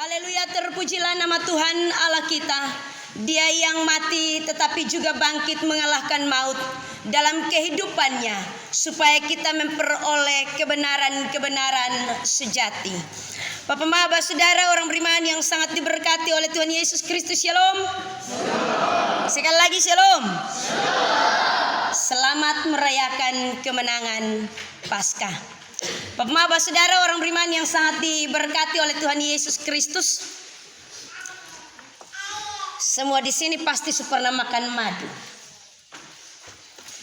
Haleluya, terpujilah nama Tuhan Allah kita. Dia yang mati tetapi juga bangkit mengalahkan maut dalam kehidupannya, supaya kita memperoleh kebenaran-kebenaran sejati. Bapak Maba, saudara orang beriman yang sangat diberkati oleh Tuhan Yesus Kristus, shalom. Sekali lagi shalom. Selamat merayakan kemenangan Paskah. Bapak Maba, saudara orang beriman yang sangat diberkati oleh Tuhan Yesus Kristus. Semua di sini pasti pernah makan madu.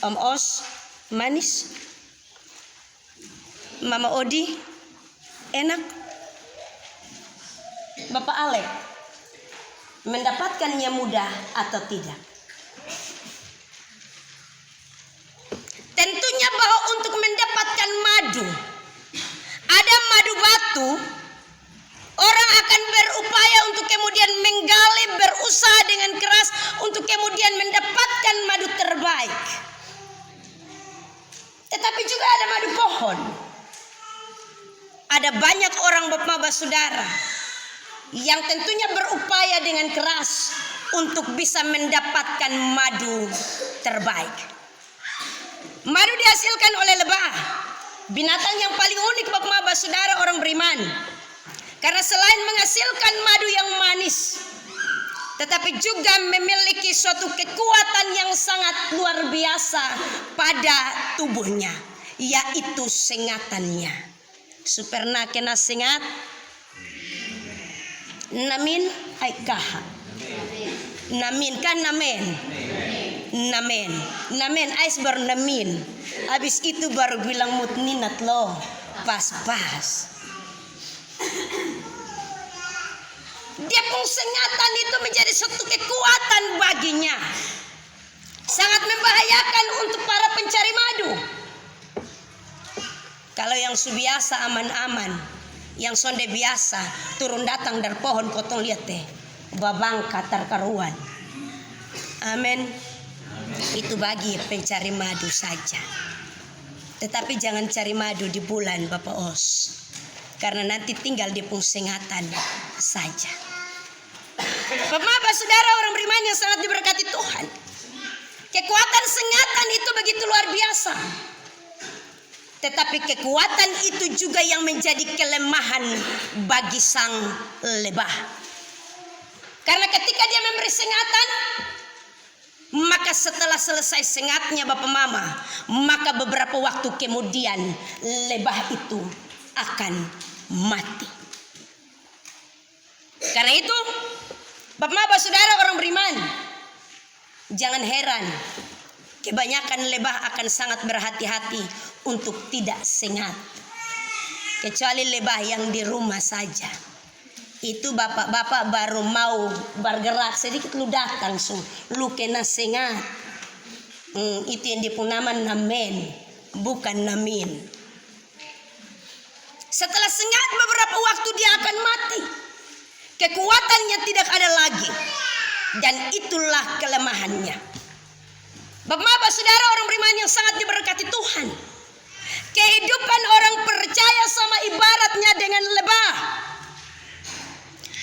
Om Os manis, Mama Odi enak, Bapak Alek mendapatkannya mudah atau tidak? Tentunya bahwa untuk mendapatkan madu, ada madu batu, orang akan berupaya untuk kemudian menggali, berusaha dengan keras untuk kemudian mendapatkan madu terbaik. Tetapi juga ada madu pohon. Ada banyak orang Bapak Maba saudara yang tentunya berupaya dengan keras untuk bisa mendapatkan madu terbaik. Madu dihasilkan oleh lebah, binatang yang paling unik Bapak Maba saudara orang beriman. Karena selain menghasilkan madu yang manis, tetapi juga memiliki suatu kekuatan yang sangat luar biasa pada tubuhnya, yaitu sengatannya. Superna kena sengat namin ay kaha. Namin kan namen. Namen ais baru namin. Habis itu baru bilang mutninat loh. Pas-pas. Dia pun sengatan itu menjadi suatu kekuatan baginya. Sangat membahayakan untuk para pencari madu. Kalau yang biasa aman-aman, yang sonde biasa turun datang dari pohon potong lihat teh, babang katar karuan. Amin. Itu bagi pencari madu saja. Tetapi jangan cari madu di bulan Bapak Os, karena nanti tinggal di sengatan saja. Bapak Maba saudara orang beriman yang sangat diberkati Tuhan, kekuatan sengatan itu begitu luar biasa. Tetapi kekuatan itu juga yang menjadi kelemahan bagi sang lebah. Karena ketika dia memberi sengatan, maka setelah selesai sengatnya Bapak Mama, maka beberapa waktu kemudian lebah itu akan mati. Karena itu Bapak Maba saudara orang beriman, jangan heran kebanyakan lebah akan sangat berhati-hati untuk tidak sengat. Kecuali lebah yang di rumah saja. Itu bapak-bapak baru mau bergerak sedikit lu datang lu kena sengat. Itu yang dipunaman namen, bukan namin. Setelah sengat beberapa waktu dia akan mati. Kekuatannya tidak ada lagi. Dan itulah kelemahannya. Bapak Maba saudara orang beriman yang sangat diberkati Tuhan, kehidupan orang percaya sama ibaratnya dengan lebah.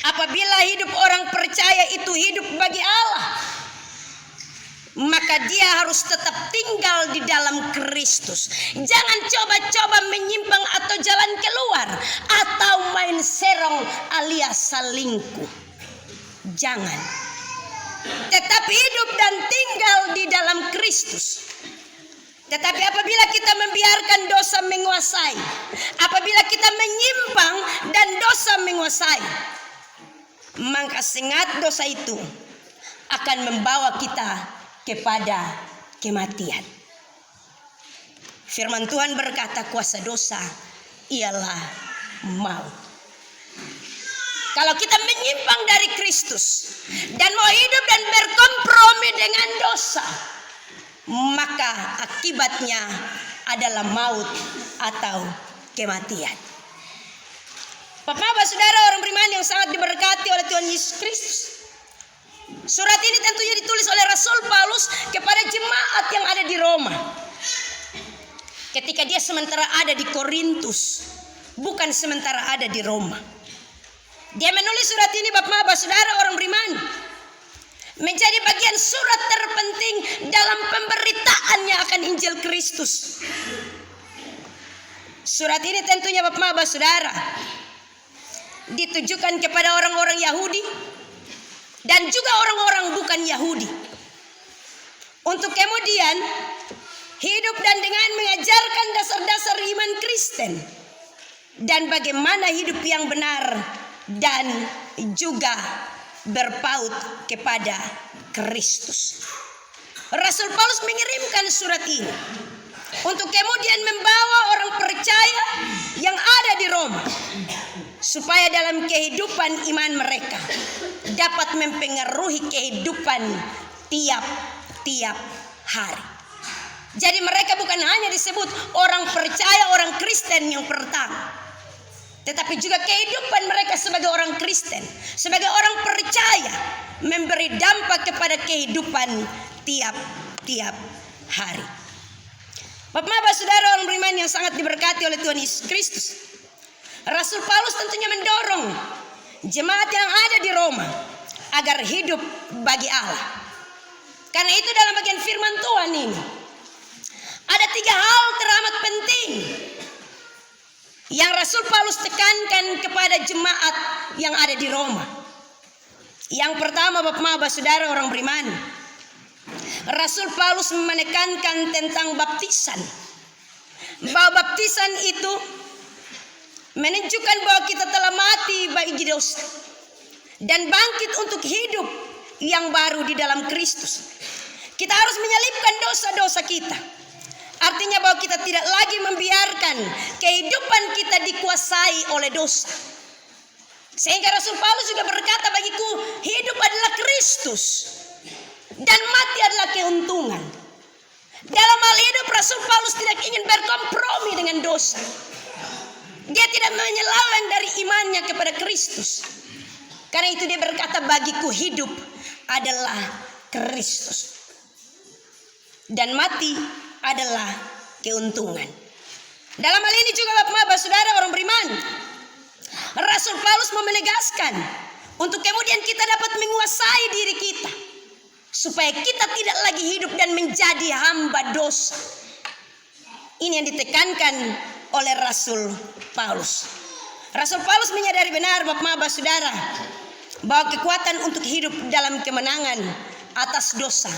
Apabila hidup orang percaya itu hidup bagi Allah, maka dia harus tetap tinggal di dalam Kristus. Jangan coba-coba menyimpang atau jalan keluar, atau main serong alias selingkuh. Jangan. Tetap hidup dan tinggal di dalam Kristus. Tetapi apabila kita membiarkan dosa menguasai, apabila kita menyimpang dan dosa menguasai, maka sengat dosa itu akan membawa kita kepada kematian. Firman Tuhan berkata kuasa dosa ialah maut. Kalau kita menyimpang dari Kristus dan mau hidup dan berkompromi dengan dosa, maka akibatnya adalah maut atau kematian. Bapak Maba saudara orang beriman yang sangat diberkati oleh Tuhan Yesus Kristus, surat ini tentunya ditulis oleh Rasul Paulus kepada jemaat yang ada di Roma. Ketika dia sementara ada di Korintus, bukan sementara ada di Roma. Dia menulis surat ini Bapak Saudara orang beriman, menjadi bagian surat terpenting dalam pemberitaannya akan Injil Kristus. Surat ini tentunya Bapak Saudara ditujukan kepada orang-orang Yahudi dan juga orang-orang bukan Yahudi, untuk kemudian hidup dan dengan mengajarkan dasar-dasar iman Kristen dan bagaimana hidup yang benar dan juga berpaut kepada Kristus. Rasul Paulus mengirimkan surat ini untuk kemudian membawa orang percaya yang ada di Roma, supaya dalam kehidupan iman mereka dapat mempengaruhi kehidupan tiap-tiap hari. Jadi mereka bukan hanya disebut orang percaya, orang Kristen yang pertama, tetapi juga kehidupan mereka sebagai orang Kristen, sebagai orang percaya, memberi dampak kepada kehidupan tiap-tiap hari. Bapak Saudara orang beriman yang sangat diberkati oleh Tuhan Yesus Kristus, Rasul Paulus tentunya mendorong jemaat yang ada di Roma agar hidup bagi Allah. Karena itu dalam bagian firman Tuhan ini ada 3 hal teramat penting yang Rasul Paulus tekankan kepada jemaat yang ada di Roma. Yang pertama Bapak Saudara orang beriman, Rasul Paulus menekankan tentang baptisan. Bahwa baptisan itu menunjukkan bahwa kita telah mati bagi dosa dan bangkit untuk hidup yang baru di dalam Kristus. Kita harus menyalipkan dosa-dosa kita. Artinya bahwa kita tidak lagi membiarkan kehidupan kita dikuasai oleh dosa. Sehingga Rasul Paulus juga berkata, bagiku hidup adalah Kristus dan mati adalah keuntungan. Dalam hal hidup Rasul Paulus tidak ingin berkompromi dengan dosa. Dia tidak menyeleweng dari imannya kepada Kristus. Karena itu dia berkata, bagiku hidup adalah Kristus dan mati adalah keuntungan. Dalam hal ini juga Bapak Saudara orang beriman, Rasul Paulus menegaskan untuk kemudian kita dapat menguasai diri kita, supaya kita tidak lagi hidup dan menjadi hamba dosa. Ini yang ditekankan oleh Rasul Paulus. Rasul Paulus menyadari benar Bapak Saudara, bahwa kekuatan untuk hidup dalam kemenangan atas dosa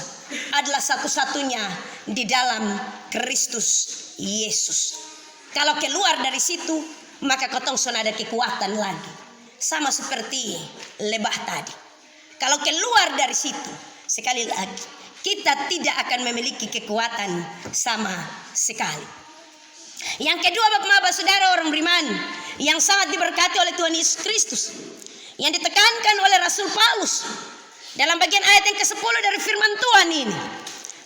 adalah satu-satunya di dalam Kristus Yesus. Kalau keluar dari situ, maka kotong son ada kekuatan lagi, sama seperti lebah tadi. Kalau keluar dari situ, sekali lagi kita tidak akan memiliki kekuatan sama sekali. Yang kedua Bapak Saudara orang beriman yang sangat diberkati oleh Tuhan Yesus Kristus, yang ditekankan oleh Rasul Paulus dalam bagian ayat yang ke-10 dari firman Tuhan ini.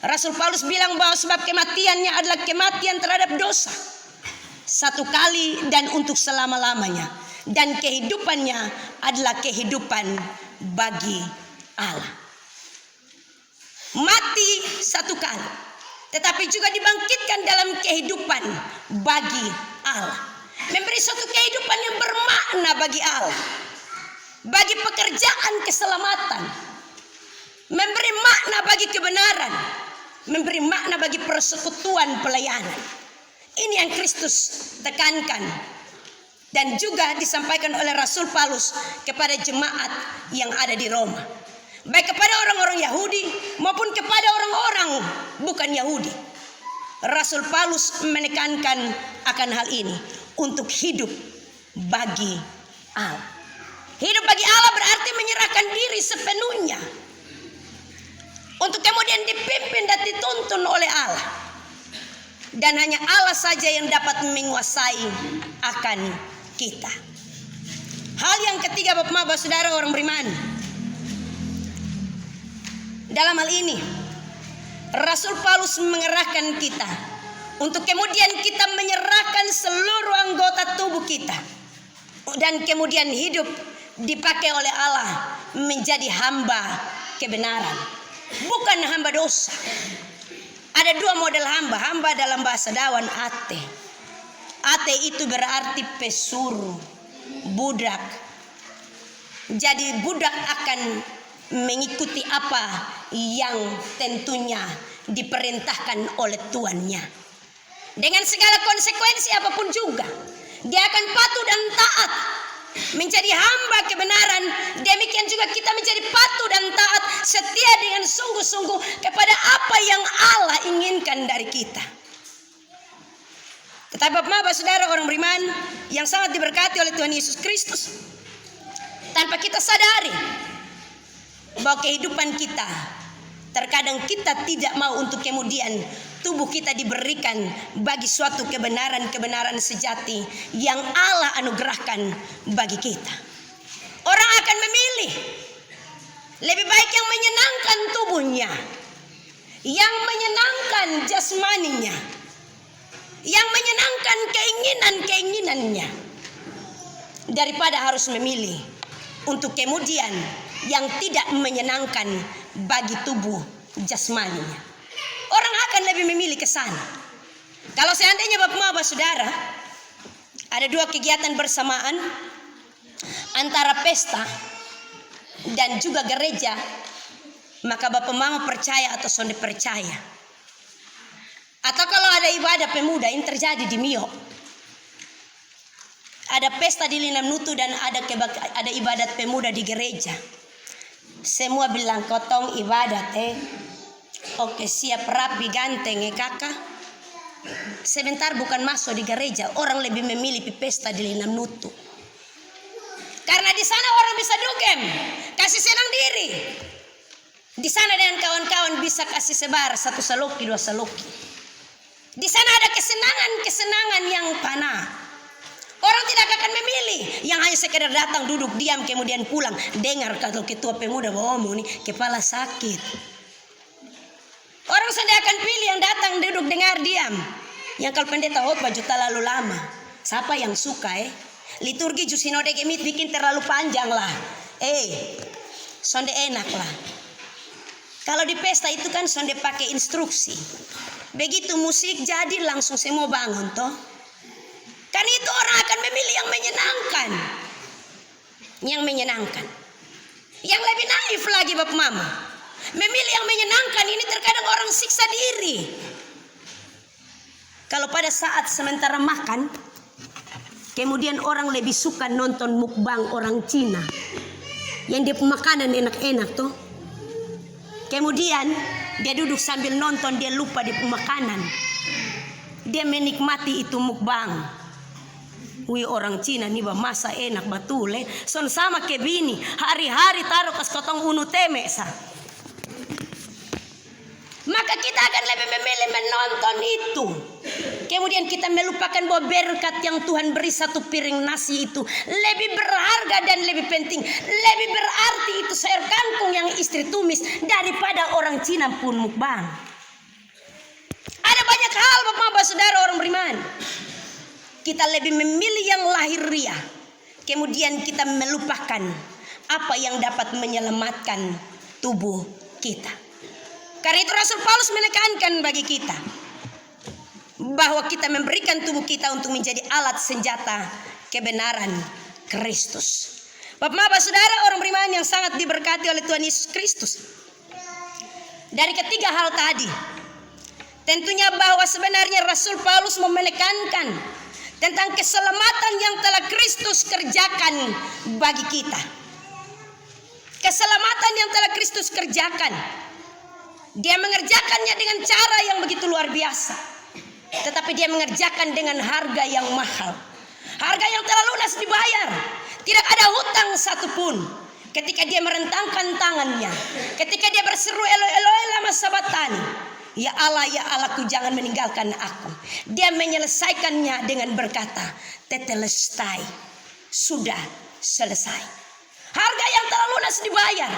Rasul Paulus bilang bahwa sebab kematiannya adalah kematian terhadap dosa, satu kali dan untuk selama-lamanya, dan kehidupannya adalah kehidupan bagi Allah. Mati satu kali, tetapi juga dibangkitkan dalam kehidupan bagi Allah, memberi suatu kehidupan yang bermakna bagi Allah, bagi pekerjaan keselamatan, memberi makna bagi kebenaran, memberi makna bagi persekutuan pelayanan. Ini yang Kristus tekankan dan juga disampaikan oleh Rasul Paulus kepada jemaat yang ada di Roma, baik kepada orang-orang Yahudi maupun kepada orang-orang bukan Yahudi. Rasul Paulus menekankan akan hal ini untuk hidup bagi Allah. Hidup bagi Allah berarti menyerahkan diri sepenuhnya untuk kemudian dipimpin dan dituntun oleh Allah. Dan hanya Allah saja yang dapat menguasai akan kita. Hal yang ketiga Bapak Saudara orang beriman, dalam hal ini Rasul Paulus mengerahkan kita untuk kemudian kita menyerahkan seluruh anggota tubuh kita dan kemudian hidup dipakai oleh Allah menjadi hamba kebenaran, bukan hamba dosa. Ada 2 model hamba. Hamba dalam bahasa Dawan ate. Ate itu berarti pesuruh, budak. Jadi budak akan mengikuti apa yang tentunya diperintahkan oleh tuannya. Dengan segala konsekuensi apapun juga, dia akan patuh dan taat, menjadi hamba kebenaran. Demikian juga kita menjadi patuh dan taat, setia dengan sungguh-sungguh kepada apa yang Allah inginkan dari kita. Tetapi Bapak Saudara orang beriman yang sangat diberkati oleh Tuhan Yesus Kristus, tanpa kita sadari bahwa kehidupan kita, terkadang kita tidak mau untuk kemudian tubuh kita diberikan bagi suatu kebenaran-kebenaran sejati yang Allah anugerahkan bagi kita. Orang akan memilih lebih baik yang menyenangkan tubuhnya, yang menyenangkan jasmaninya, yang menyenangkan keinginan-keinginannya, daripada harus memilih untuk kemudian yang tidak menyenangkan bagi tubuh jasmaninya. Orang akan lebih memilih ke sana. Kalau seandainya Bapak Saudara ada dua kegiatan bersamaan, antara pesta dan juga gereja, maka Bapak Mama percaya atau sonde percaya. Atau kalau ada ibadah pemuda yang terjadi di Mio, ada pesta di Lina Nutu dan ada ibadat pemuda di gereja. Semua bilang kotong ibadat oke, siap rapi ganteng kakak. Sebentar bukan masuk di gereja, orang lebih memilih pesta di Lina Nutu. Karena di sana orang bisa dugem, kasih senang diri. Di sana dengan kawan-kawan bisa kasih sebar 1 saloki 2 saloki. Di sana ada kesenangan yang panah. Orang tidak akan memilih yang hanya sekedar datang duduk diam kemudian pulang. Dengar kalau ketua pemuda ngomong nih kepala sakit. Orang sudah akan pilih yang datang duduk dengar diam. Yang kalau pendeta khotbah juta lalu lama. Siapa yang suka liturgi Jusinode Gemit bikin terlalu panjang lah. Sonde enak lah. Kalau di pesta itu kan sonde pakai instruksi. Begitu musik jadi langsung semua bangun toh. Kan itu orang akan memilih yang menyenangkan. Yang menyenangkan. Yang lebih naif lagi Bapak Mama. Memilih yang menyenangkan ini terkadang orang siksa diri. Kalau pada saat sementara makan, kemudian orang lebih suka nonton mukbang orang Cina. Yang dia makanan enak-enak tuh. Kemudian dia duduk sambil nonton, dia lupa dia makanan. Dia menikmati itu mukbang. Wih orang Cina nih masa enak betul son sama ke bini hari-hari taruh kas kotong unu teme sa. Maka kita akan lebih memilih menonton itu. Kemudian kita melupakan bahwa berkat yang Tuhan beri 1 piring nasi itu lebih berharga dan lebih penting, lebih berarti itu sayur kangkung yang istri tumis daripada orang Cina pun mukbang. Ada banyak hal Bapak Saudara orang beriman. Kita lebih memilih yang lahiriah. Kemudian kita melupakan apa yang dapat menyelamatkan tubuh kita. Karena itu Rasul Paulus menekankan bagi kita bahwa kita memberikan tubuh kita untuk menjadi alat senjata kebenaran Kristus. Bapak Saudara orang beriman yang sangat diberkati oleh Tuhan Yesus Kristus. Dari ketiga hal tadi, tentunya bahwa sebenarnya Rasul Paulus menekankan tentang keselamatan yang telah Kristus kerjakan bagi kita. Keselamatan yang telah Kristus kerjakan. Dia mengerjakannya dengan cara yang begitu luar biasa. Tetapi dia mengerjakan dengan harga yang mahal. Harga yang telah lunas dibayar. Tidak ada hutang satupun. Ketika dia merentangkan tangannya. Ketika dia berseru Eloi Eloi lama sabatani. Ya Allahku jangan meninggalkan aku. Dia menyelesaikannya dengan berkata, tetelestai, sudah selesai. Harga yang telah lunas dibayar.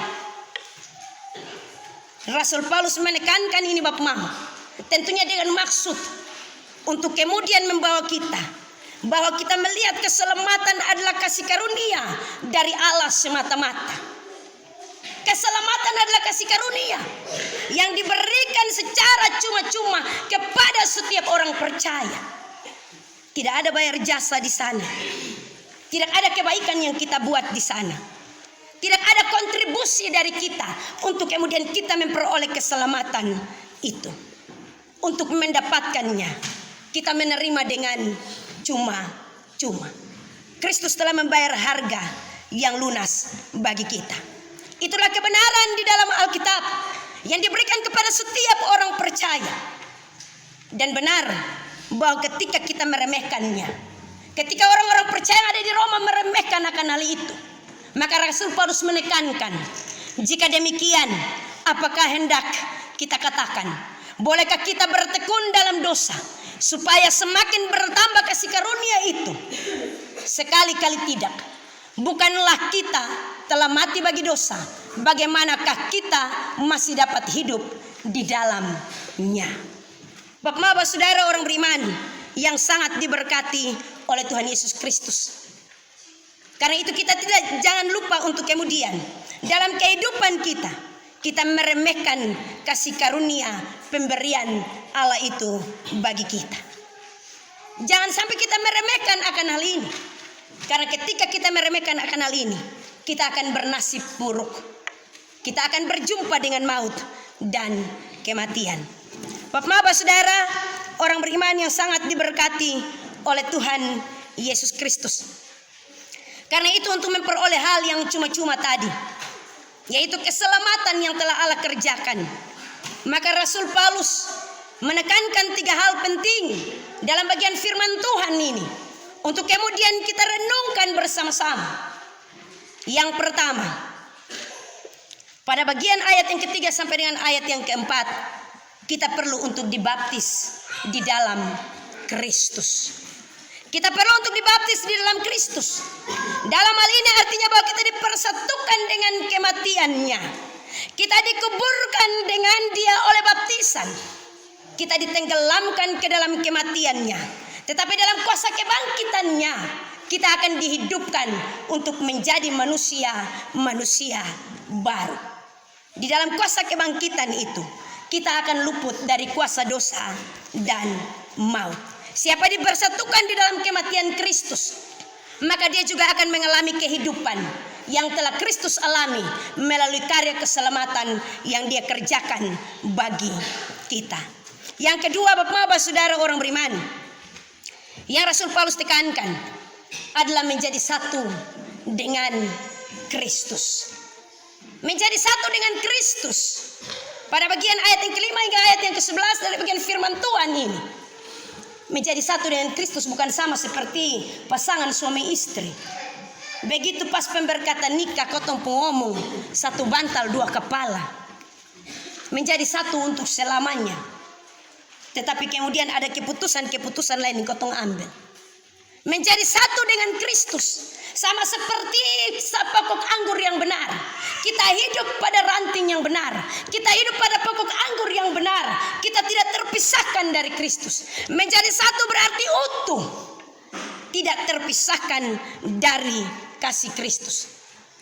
Rasul Paulus menekankan ini Bapak Mama. Tentunya dengan maksud untuk kemudian membawa kita bahwa kita melihat keselamatan adalah kasih karunia dari Allah semata-mata. Keselamatan adalah kasih karunia yang diberikan secara cuma-cuma kepada setiap orang percaya. Tidak ada bayar jasa di sana. Tidak ada kebaikan yang kita buat di sana. Tidak ada kontribusi dari kita untuk kemudian kita memperoleh keselamatan itu. Untuk mendapatkannya, kita menerima dengan cuma-cuma. Kristus telah membayar harga yang lunas bagi kita. Itulah kebenaran di dalam Alkitab yang diberikan kepada setiap orang percaya. Dan benar bahwa ketika kita meremehkannya, ketika orang-orang percaya yang ada di Roma meremehkan akan hal itu, maka Rasul Paulus menekankan, jika demikian, apakah hendak kita katakan? Bolehkah kita bertekun dalam dosa supaya semakin bertambah kasih karunia itu? Sekali-kali tidak. Bukanlah kita telah mati bagi dosa, bagaimanakah kita masih dapat hidup di dalamnya? Bapak-bapak saudara orang beriman yang sangat diberkati oleh Tuhan Yesus Kristus. Karena itu kita jangan lupa untuk kemudian dalam kehidupan kita meremehkan kasih karunia pemberian Allah itu bagi kita. Jangan sampai kita meremehkan akan hal ini. Karena ketika kita meremehkan akan hal ini, kita akan bernasib buruk. Kita akan berjumpa dengan maut dan kematian. Bapak-bapak saudara, orang beriman yang sangat diberkati oleh Tuhan Yesus Kristus. Karena itu untuk memperoleh hal yang cuma-cuma tadi, yaitu keselamatan yang telah Allah kerjakan, maka Rasul Paulus menekankan 3 hal penting dalam bagian firman Tuhan ini untuk kemudian kita renungkan bersama-sama. Yang pertama, pada bagian ayat yang ketiga sampai dengan ayat yang keempat, kita perlu untuk dibaptis di dalam Kristus. Kita perlu untuk dibaptis di dalam Kristus. Dalam hal ini artinya bahwa kita dipersatukan dengan kematiannya. Kita dikuburkan dengan Dia oleh baptisan. Kita ditenggelamkan ke dalam kematiannya. Tetapi dalam kuasa kebangkitannya, kita akan dihidupkan untuk menjadi manusia baru. Di dalam kuasa kebangkitan itu, kita akan luput dari kuasa dosa dan maut. Siapa dipersatukan di dalam kematian Kristus, maka dia juga akan mengalami kehidupan yang telah Kristus alami melalui karya keselamatan yang Dia kerjakan bagi kita. Yang kedua, Bapak-bapak saudara orang beriman, yang Rasul Paulus tekankan adalah menjadi satu dengan Kristus. Menjadi satu dengan Kristus. Pada bagian ayat yang kelima hingga ayat yang ke-11 dari bagian firman Tuhan ini, menjadi satu dengan Kristus bukan sama seperti pasangan suami istri. Begitu pas pemberkatan nikah kotong pengomong satu bantal dua kepala. Menjadi satu untuk selamanya. Tetapi kemudian ada keputusan lain yang kotong ambil. Menjadi satu dengan Kristus sama seperti pokok anggur yang benar. Kita hidup pada ranting yang benar. Kita hidup pada pokok anggur yang benar. Kita tidak terpisahkan dari Kristus. Menjadi satu berarti utuh. Tidak terpisahkan dari kasih Kristus.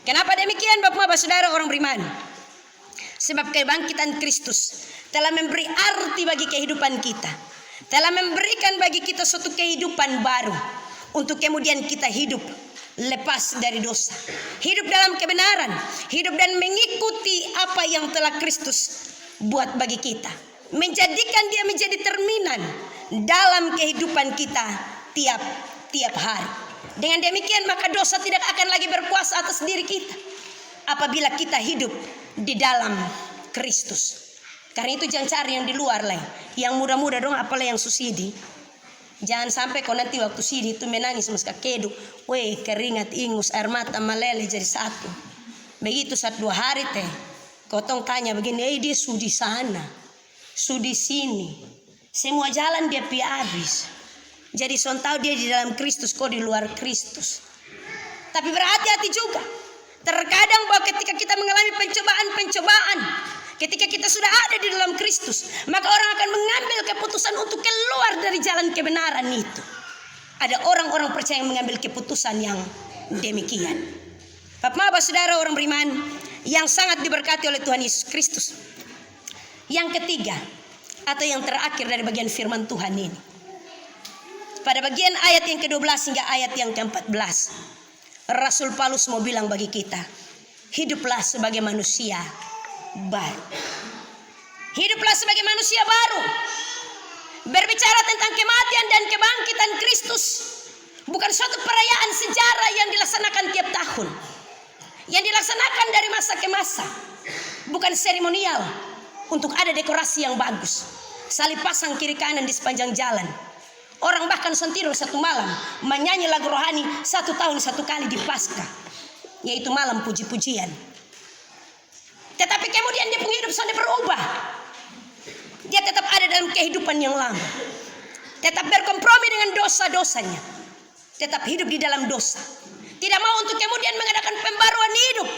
Kenapa demikian Bapak-bapak saudara orang beriman? Sebab kebangkitan Kristus telah memberi arti bagi kehidupan kita. Telah memberikan bagi kita suatu kehidupan baru. Untuk kemudian kita hidup lepas dari dosa, hidup dalam kebenaran, hidup dan mengikuti apa yang telah Kristus buat bagi kita, menjadikan Dia menjadi terminan dalam kehidupan kita tiap hari. Dengan demikian maka dosa tidak akan lagi berkuasa atas diri kita apabila kita hidup di dalam Kristus. Karena itu jangan cari yang di luar lah, yang muda-muda dong, apalah yang susidi. Jangan sampai kau nanti waktu sidi itu menangis mas kakedu, weh keringat ingus air mata meleleh jadi satu. Begitu 1-2 hari teh, kau tong tanya begini, dia sudi sana, sudi sini, semua jalan dia pi habis. Jadi son tahu dia di dalam Kristus, kau di luar Kristus. Tapi berhati-hati juga. Terkadang bahwa ketika kita mengalami pencobaan, ketika kita sudah ada di dalam Kristus, maka orang akan mengambil keputusan untuk keluar dari jalan kebenaran itu. Ada orang-orang percaya yang mengambil keputusan yang demikian. Bapak-bapak saudara orang beriman yang sangat diberkati oleh Tuhan Yesus Kristus. Yang ketiga atau yang terakhir dari bagian firman Tuhan ini, pada bagian ayat yang ke-12 hingga ayat yang ke-14, Rasul Paulus mau bilang bagi kita, hiduplah sebagai manusia baru. Hiduplah sebagai manusia baru. Berbicara tentang kematian dan kebangkitan Kristus bukan suatu perayaan sejarah yang dilaksanakan tiap tahun, yang dilaksanakan dari masa ke masa. Bukan seremonial untuk ada dekorasi yang bagus, salib pasang kiri kanan di sepanjang jalan. Orang bahkan sentiru satu malam menyanyi lagu rohani 1 tahun 1 kali di Paskah, yaitu malam puji-pujian. Tetapi kemudian dia punya hidup sudah berubah. Dia tetap ada dalam kehidupan yang lama, tetap berkompromi dengan dosa-dosanya, tetap hidup di dalam dosa. Tidak mau untuk kemudian mengadakan pembaruan hidup,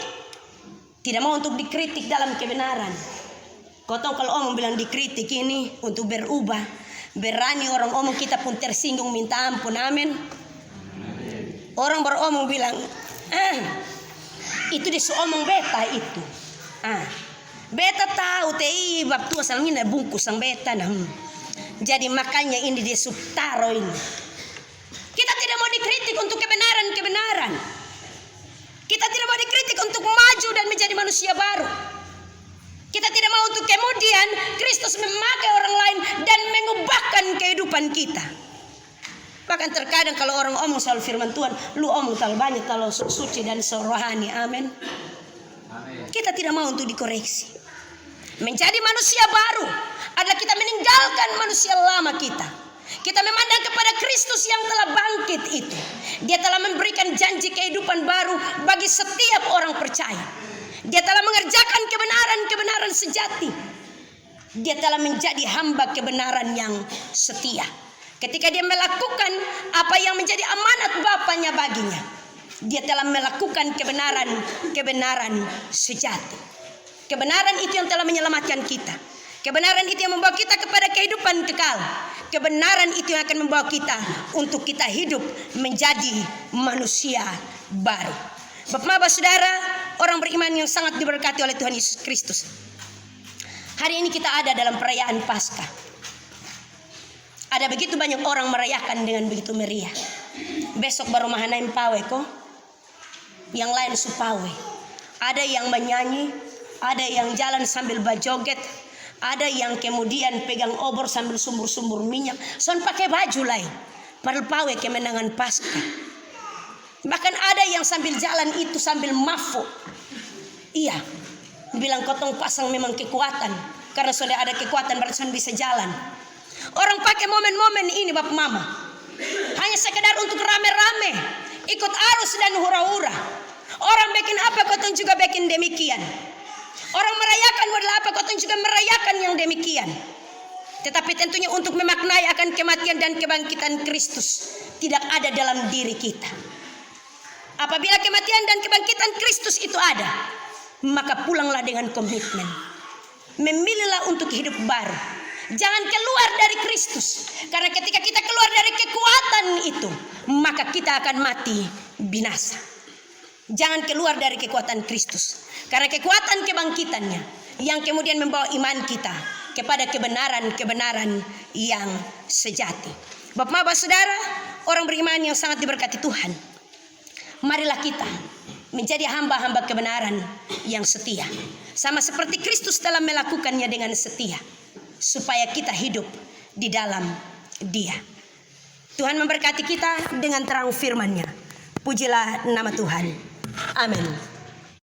tidak mau untuk dikritik dalam kebenaran. Kau tahu kalau omong bilang dikritik ini untuk berubah, berani orang omong kita pun tersinggung minta ampun. Amin. Orang beromong bilang itu dia seomong beta itu. Beta tahu tei bab tua salangina bungkus sang beta nah. Jadi makanya ini dia subtaro ini. Kita tidak mau dikritik untuk kebenaran. Kita tidak mau dikritik untuk maju dan menjadi manusia baru. Kita tidak mau untuk kemudian Kristus memakai orang lain dan mengubahkan kehidupan kita. Bahkan terkadang kalau orang omong soal firman Tuhan, lu omong terlalu banyak, terlalu suci dan rohani. Amin. Kita tidak mau untuk dikoreksi. Menjadi manusia baru adalah kita meninggalkan manusia lama kita. Kita memandang kepada Kristus yang telah bangkit itu. Dia telah memberikan janji kehidupan baru bagi setiap orang percaya. Dia telah mengerjakan kebenaran sejati. Dia telah menjadi hamba kebenaran yang setia. Ketika dia melakukan apa yang menjadi amanat Bapaknya baginya, dia telah melakukan kebenaran sejati. Kebenaran itu yang telah menyelamatkan kita. Kebenaran itu yang membawa kita kepada kehidupan kekal. Kebenaran itu yang akan membawa kita untuk kita hidup menjadi manusia baru. Bapak-bapak, saudara, orang beriman yang sangat diberkati oleh Tuhan Yesus Kristus. Hari ini kita ada dalam perayaan Paskah. Ada begitu banyak orang merayakan dengan begitu meriah. Besok baru mahanaim pawe kok. Yang lain supawe. Ada yang menyanyi, ada yang jalan sambil bajoget, ada yang kemudian pegang obor sambil sumbur-sumbur minyak. Son pakai baju lain. Padahal pawe kemenangan Paskah. Bahkan ada yang sambil jalan itu sambil mafo. Iya, bilang kotong pasang memang kekuatan. Karena sudah ada kekuatan berarti bisa jalan. Orang pakai momen-momen ini bapak mama hanya sekedar untuk rame-rame, ikut arus dan hura-hura. Orang bikin apa kotong juga bikin demikian. Orang merayakan model apa kotong juga merayakan yang demikian. Tetapi tentunya untuk memaknai akan kematian dan kebangkitan Kristus tidak ada dalam diri kita. Apabila kematian dan kebangkitan Kristus itu ada, maka pulanglah dengan komitmen. Memilihlah untuk hidup baru. Jangan keluar dari Kristus. Karena ketika kita keluar dari kekuatan itu, maka kita akan mati binasa. Jangan keluar dari kekuatan Kristus. Karena kekuatan kebangkitannya yang kemudian membawa iman kita kepada kebenaran yang sejati. Bapak-bapak, saudara, orang beriman yang sangat diberkati Tuhan. Marilah kita menjadi hamba-hamba kebenaran yang setia. Sama seperti Kristus telah melakukannya dengan setia. Supaya kita hidup di dalam Dia. Tuhan memberkati kita dengan terang firman-Nya. Pujilah nama Tuhan. Amin.